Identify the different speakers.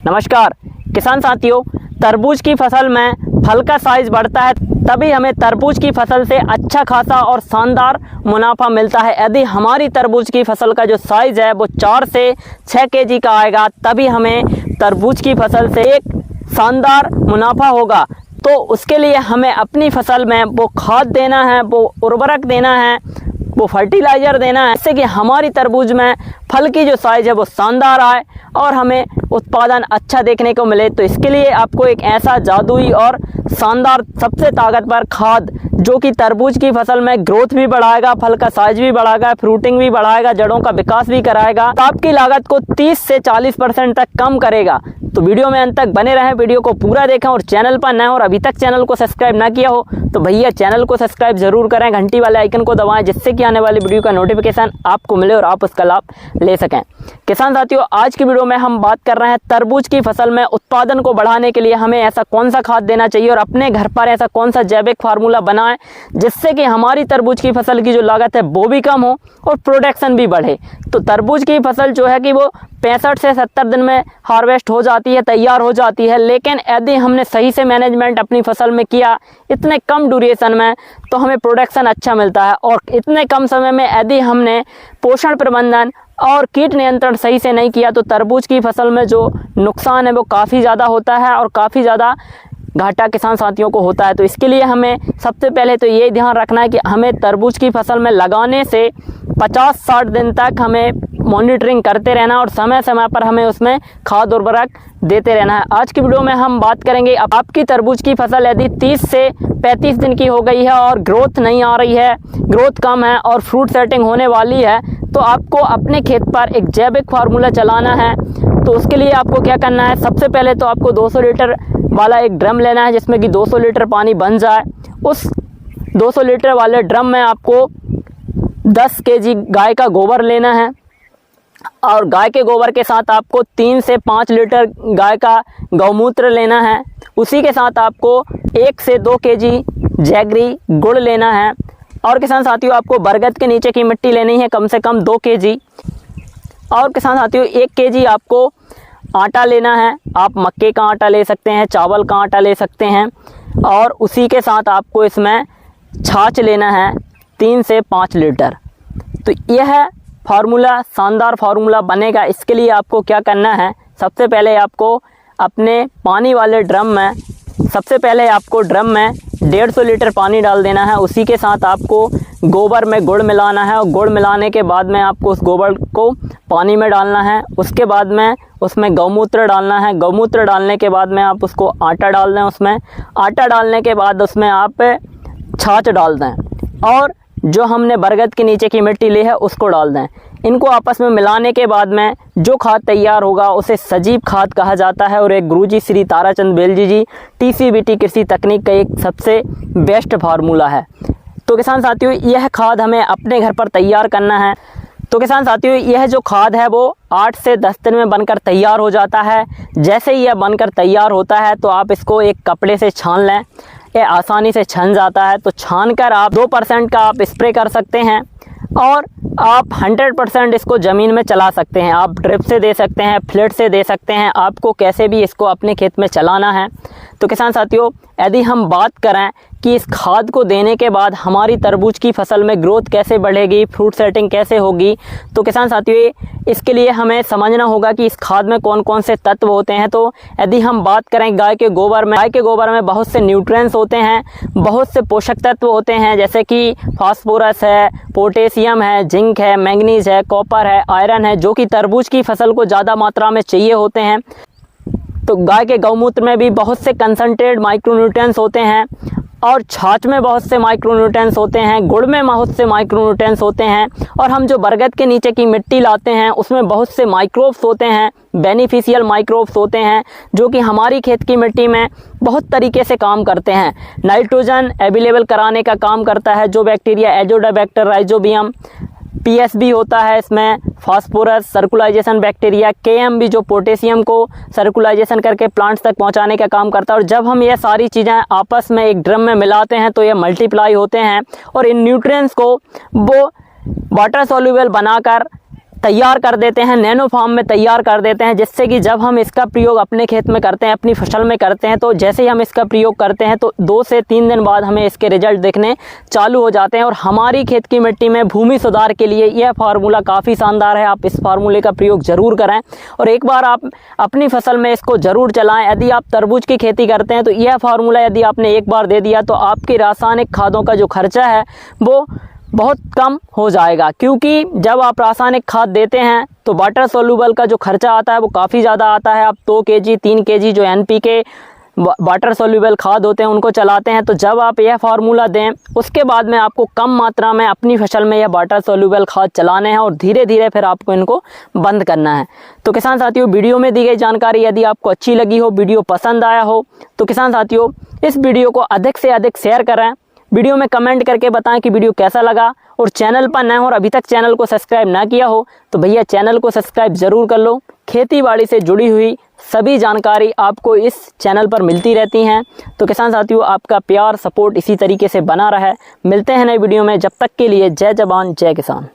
Speaker 1: नमस्कार किसान साथियों, तरबूज की फसल में फल का साइज बढ़ता है तभी हमें तरबूज की फसल से अच्छा खासा और शानदार मुनाफा मिलता है। यदि हमारी तरबूज की फसल का जो साइज है वो 4 से 6 केजी का आएगा तभी हमें तरबूज की फसल से एक शानदार मुनाफा होगा। तो उसके लिए हमें अपनी फसल में वो खाद देना है, वो उर्वरक देना है, वो फर्टिलाइज़र देना है, जिससे कि हमारी तरबूज में फल की जो साइज़ है वो शानदार आए और हमें उत्पादन अच्छा देखने को मिले। तो इसके लिए आपको एक ऐसा जादुई और शानदार सबसे ताकतवर खाद जो कि तरबूज की फसल में ग्रोथ भी बढ़ाएगा, फल का साइज भी बढ़ाएगा, फ्रूटिंग भी बढ़ाएगा, जड़ों का विकास भी कराएगा, तो आपकी लागत को 30 से 40% तक कम करेगा। तो वीडियो में अंत तक बने रहें, वीडियो को पूरा देखें और चैनल पर नए और अभी तक चैनल को सब्सक्राइब ना किया हो तो भैया चैनल को सब्सक्राइब जरूर करें, घंटी वाले आइकन को दबाएं जिससे कि आने वाली वीडियो का नोटिफिकेशन आपको मिले और आप उसका लाभ ले सकें। किसान साथियों, आज की वीडियो में हम बात कर रहे हैं तरबूज की फसल में उत्पादन को बढ़ाने के लिए हमें ऐसा कौन सा खाद देना चाहिए और अपने घर पर ऐसा कौन सा जैविक फार्मूला बनाएं जिससे कि हमारी तरबूज की फसल की जो लागत है वो भी कम हो और प्रोडक्शन भी बढ़े। तो तरबूज की फसल जो है कि वो 65 से 70 दिन में हार्वेस्ट हो जाती है, तैयार हो जाती है, लेकिन यदि हमने सही से मैनेजमेंट अपनी फसल में किया इतने कम ड्यूरेशन में तो हमें प्रोडक्शन अच्छा मिलता है। और इतने कम समय में यदि हमने पोषण प्रबंधन और कीट नियंत्रण सही से नहीं किया तो तरबूज की फसल में जो नुकसान है वो काफ़ी ज़्यादा होता है और काफ़ी ज़्यादा घाटा किसान साथियों को होता है। तो इसके लिए हमें सबसे पहले तो ये ध्यान रखना है कि हमें तरबूज की फसल में लगाने से 50-60 दिन तक हमें मॉनिटरिंग करते रहना और समय समय पर हमें उसमें खाद उर्वरक देते रहना है। आज की वीडियो में हम बात करेंगे अब आपकी तरबूज की फसल यदि 30 से 35 दिन की हो गई है और ग्रोथ नहीं आ रही है, ग्रोथ कम है और फ्रूट सेटिंग होने वाली है तो आपको अपने खेत पर एक जैविक फार्मूला चलाना है। तो उसके लिए आपको क्या करना है, सबसे पहले तो आपको 200 लीटर वाला एक ड्रम लेना है जिसमें कि 200 लीटर पानी बन जाए। उस 200 लीटर वाले ड्रम में आपको 10 केजी गाय का गोबर लेना है और गाय के गोबर के साथ आपको 3 से 5 लीटर गाय का गौमूत्र लेना है। उसी के साथ आपको 1 से 2 केजी जैगरी गुड़ लेना है और किसान साथियों आपको बरगद के नीचे की मिट्टी लेनी है कम से कम 2 केजी। और किसान साथियों 1 केजी आपको आटा लेना है, आप मक्के का आटा ले सकते हैं, चावल का आटा ले सकते हैं और उसी के साथ आपको इसमें छाछ लेना है 3 से 5 लीटर। तो यह फार्मूला शानदार फार्मूला बनेगा। इसके लिए आपको क्या करना है, सबसे पहले आपको अपने पानी वाले ड्रम में सबसे पहले आपको ड्रम में 150 लीटर पानी डाल देना है। उसी के साथ आपको गोबर में गुड़ मिलाना है और गुड़ मिलाने के बाद में आपको उस गोबर को पानी में डालना है। उसके बाद में उसमें गौमूत्र डालना है। गौमूत्र डालने के बाद में आप उसको आटा डाल दें। उसमें आटा डालने के बाद उसमें आप छाछ डाल दें और जो हमने बरगद के नीचे की मिट्टी ली है उसको डाल दें। इनको आपस में मिलाने के बाद में जो खाद तैयार होगा उसे सजीव खाद कहा जाता है और एक गुरुजी श्री ताराचंद बेलजी जी TCBT कृषि तकनीक का एक सबसे बेस्ट फार्मूला है। तो किसान साथियों यह खाद हमें अपने घर पर तैयार करना है। तो किसान साथियों यह जो खाद है वो 8 से 10 दिन में बनकर तैयार हो जाता है। जैसे ही यह बनकर तैयार होता है तो आप इसको एक कपड़े से छान लें, ये आसानी से छन जाता है। तो छान कर आप 2% का आप स्प्रे कर सकते हैं और आप 100% इसको ज़मीन में चला सकते हैं। आप ड्रिप से दे सकते हैं, फ्लड से दे सकते हैं, आपको कैसे भी इसको अपने खेत में चलाना है। तो किसान साथियों यदि हम बात करें कि इस खाद को देने के बाद हमारी तरबूज की फसल में ग्रोथ कैसे बढ़ेगी, फ्रूट सेटिंग कैसे होगी, तो किसान साथियों इसके लिए हमें समझना होगा कि इस खाद में कौन कौन से तत्व होते हैं। तो यदि हम बात करें गाय के गोबर में बहुत से न्यूट्रिएंट्स होते हैं, बहुत से पोषक तत्व होते हैं जैसे कि फास्फोरस है, पोटेशियम है, जिंक है, मैंगनीज है, कॉपर है, आयरन है, जो कि तरबूज की फसल को ज़्यादा मात्रा में चाहिए होते हैं। तो गाय के गौमूत्र में भी बहुत से कंसंट्रेटेड माइक्रोन्यूट्रिएंट्स होते हैं और छाछ में बहुत से माइक्रोन्यूट्रिएंट्स होते हैं, गुड़ में बहुत से माइक्रोन्यूट्रिएंट्स होते हैं और हम जो बरगद के नीचे की मिट्टी लाते हैं उसमें बहुत से माइक्रोब्स होते हैं, बेनिफिशियल माइक्रोब्स होते हैं जो कि हमारी खेत की मिट्टी में बहुत तरीके से काम करते हैं। नाइट्रोजन अवेलेबल कराने का काम करता है जो बैक्टीरिया एजोडोबैक्टर राइजोबियम, PSB होता है इसमें, फास्फोरस सर्कुलाइजेशन बैक्टीरिया, KM भी जो पोटेशियम को सर्कुलाइजेशन करके प्लांट्स तक पहुंचाने का काम करता है। और जब हम ये सारी चीज़ें आपस में एक ड्रम में मिलाते हैं तो ये मल्टीप्लाई होते हैं और इन न्यूट्रिएंट्स को वो वाटर सॉल्युबल बनाकर तैयार कर देते हैं, नैनो फार्म में तैयार कर देते हैं, जिससे कि जब हम इसका प्रयोग अपने खेत में करते हैं, अपनी फसल में करते हैं, तो जैसे ही हम इसका प्रयोग करते हैं तो 2 से 3 दिन बाद हमें इसके रिजल्ट दिखने चालू हो जाते हैं। और हमारी खेत की मिट्टी में भूमि सुधार के लिए यह फार्मूला काफ़ी शानदार है। आप इस फार्मूले का प्रयोग ज़रूर करें और एक बार आप अपनी फसल में इसको ज़रूर चलाएं। यदि आप तरबूज की खेती करते हैं तो यह फार्मूला यदि आपने एक बार दे दिया तो आपकी रासायनिक खादों का जो खर्चा है वो बहुत कम हो जाएगा, क्योंकि जब आप रासायनिक खाद देते हैं तो वाटर सोल्यूबल का जो खर्चा आता है वो काफ़ी ज़्यादा आता है। आप 2 kg 3 kg जो NPK वाटर सोल्यूबल खाद होते हैं उनको चलाते हैं। तो जब आप यह फार्मूला दें उसके बाद में आपको कम मात्रा में अपनी फसल में यह वाटर सोल्यूबल खाद चलाने हैं और धीरे धीरे फिर आपको इनको बंद करना है। तो किसान साथियों, वीडियो में दी गई जानकारी यदि आपको अच्छी लगी हो, वीडियो पसंद आया हो, तो किसान साथियों इस वीडियो को अधिक से अधिक शेयर करें। वीडियो में कमेंट करके बताएं कि वीडियो कैसा लगा, और चैनल पर नए हो और अभी तक चैनल को सब्सक्राइब ना किया हो तो भैया चैनल को सब्सक्राइब ज़रूर कर लो। खेती बाड़ी से जुड़ी हुई सभी जानकारी आपको इस चैनल पर मिलती रहती हैं। तो किसान साथियों, आपका प्यार सपोर्ट इसी तरीके से बना रहे। मिलते हैं नए वीडियो में, जब तक के लिए जय जवान जय किसान।